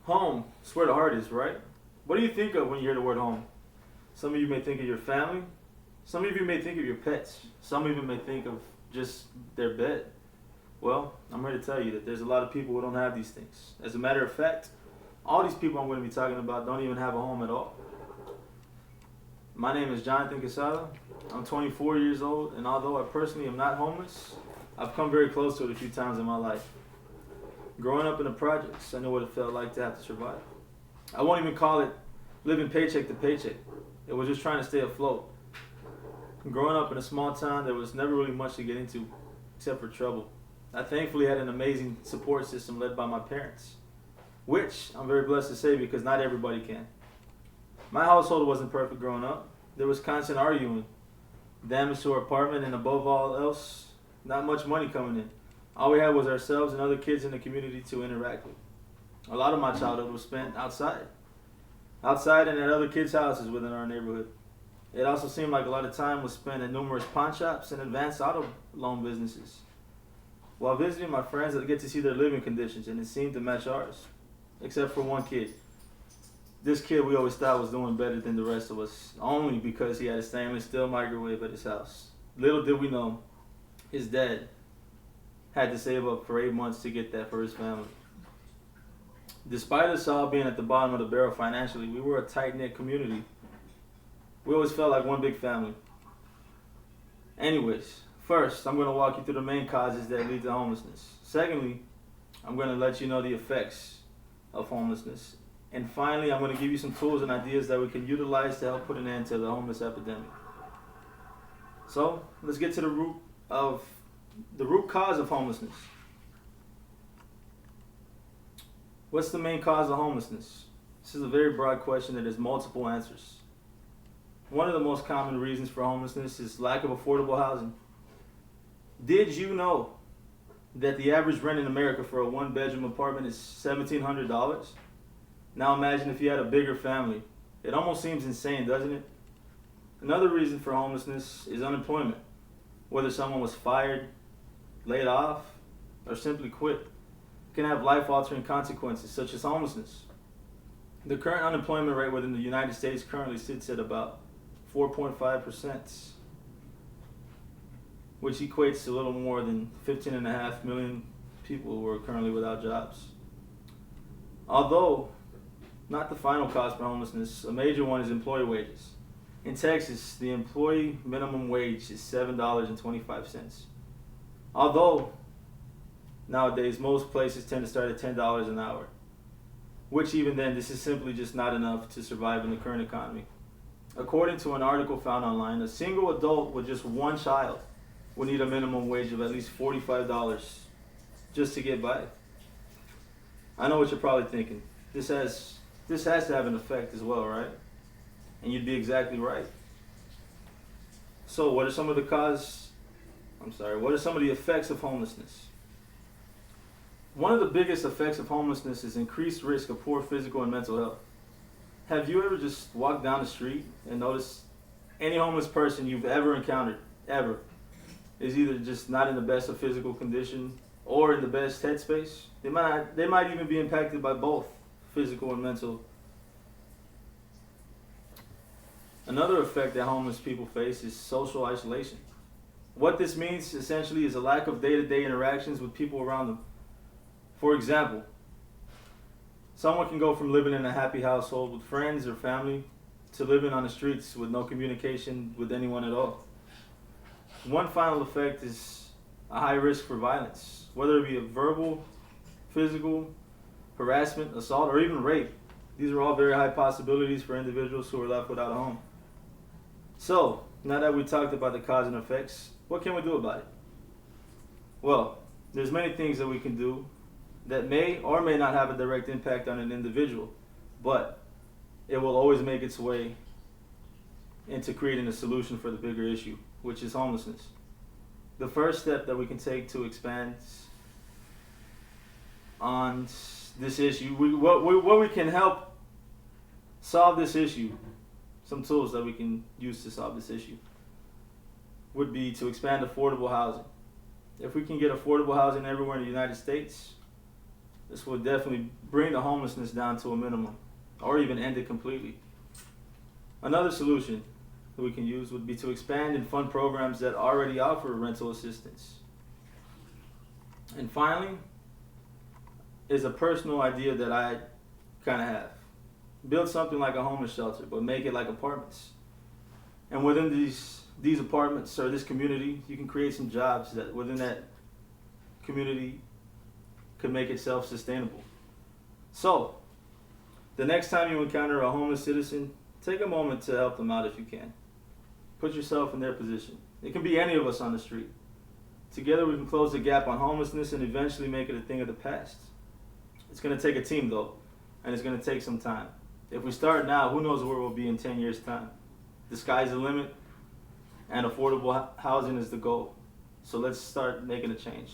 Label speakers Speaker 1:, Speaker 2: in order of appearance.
Speaker 1: Home, it's where the heart is, right? What do you think of when you hear the word home? Some of you may think of your family. Some of you may think of your pets. Some of you may think of just their bed. Well, I'm here to tell you that there's a lot of people who don't have these things. As a matter of fact, all these people I'm going to be talking about don't even have a home at all. My name is Jonathan Quesada. I'm 24 years old, and although I personally am not homeless, I've come very close to it a few times in my life. Growing up in the projects, I know what it felt like to have to survive. I won't even call it living paycheck to paycheck. It was just trying to stay afloat. Growing up in a small town, there was never really much to get into except for trouble. I thankfully had an amazing support system led by my parents, which I'm very blessed to say because not everybody can. My household wasn't perfect growing up. There was constant arguing, damage to our apartment, and above all else, not much money coming in. All we had was ourselves and other kids in the community to interact with. A lot of my childhood was spent outside and at other kids' houses within our neighborhood. It also seemed like a lot of time was spent in numerous pawn shops and advanced auto loan businesses. While visiting my friends, I get to see their living conditions, and it seemed to match ours, except for one kid. This kid we always thought was doing better than the rest of us, only because he had a stainless steel microwave at his house. Little did we know, his dad had to save up for 8 months to get that for his family. Despite us all being at the bottom of the barrel financially, we were a tight-knit community. We always felt like one big family. Anyways, first, I'm going to walk you through the main causes that lead to homelessness. Secondly, I'm going to let you know the effects of homelessness. And finally, I'm going to give you some tools and ideas that we can utilize to help put an end to the homeless epidemic. So, let's get to the root cause of homelessness. What's the main cause of homelessness? This is a very broad question that has multiple answers. One of the most common reasons for homelessness is lack of affordable housing. Did you know that the average rent in America for a one-bedroom apartment is $1,700? Now imagine if you had a bigger family. It almost seems insane, doesn't it? Another reason for homelessness is unemployment. Whether someone was fired, laid off, or simply quit, it can have life-altering consequences such as homelessness. The current unemployment rate within the United States currently sits at about 4.5%, which equates to a little more than 15.5 million people who are currently without jobs. Although not the final cause for homelessness, a major one is employee wages. In Texas, the employee minimum wage is $7.25. Although nowadays most places tend to start at $10 an hour, which even then, this is simply just not enough to survive in the current economy. According to an article found online, a single adult with just one child would need a minimum wage of at least $45 just to get by. I know what you're probably thinking. This has to have an effect as well, right? And you'd be exactly right. So, what are some of the effects of homelessness? One of the biggest effects of homelessness is increased risk of poor physical and mental health. Have you ever just walked down the street and noticed any homeless person you've ever encountered, ever, is either just not in the best of physical condition or in the best headspace? They might even be impacted by both physical and mental. Another effect that homeless people face is social isolation. What this means essentially is a lack of day-to-day interactions with people around them. For example, someone can go from living in a happy household with friends or family to living on the streets with no communication with anyone at all. One final effect is a high risk for violence, whether it be a verbal, physical, harassment, assault, or even rape. These are all very high possibilities for individuals who are left without a home. So, now that we talked about the cause and effects, what can we do about it? Well, there's many things that we can do that may or may not have a direct impact on an individual, but it will always make its way into creating a solution for the bigger issue, which is homelessness. The first step that we can take to expand on this issue, what we can help solve this issue, some tools that we can use to solve this issue, would be to expand affordable housing. If we can get affordable housing everywhere in the United States, This will definitely bring the homelessness down to a minimum, or even end it completely. Another solution that we can use would be to expand and fund programs that already offer rental assistance. And finally, is a personal idea that I kind of have. Build something like a homeless shelter, but make it like apartments. And within these apartments or this community, you can create some jobs that within that community could make it self-sustainable. So, the next time you encounter a homeless citizen, take a moment to help them out if you can. Put yourself in their position. It can be any of us on the street. Together we can close the gap on homelessness and eventually make it a thing of the past. It's going to take a team though, and it's going to take some time. If we start now, who knows where we'll be in 10 years' time. The sky's the limit, and affordable housing is the goal. So let's start making a change.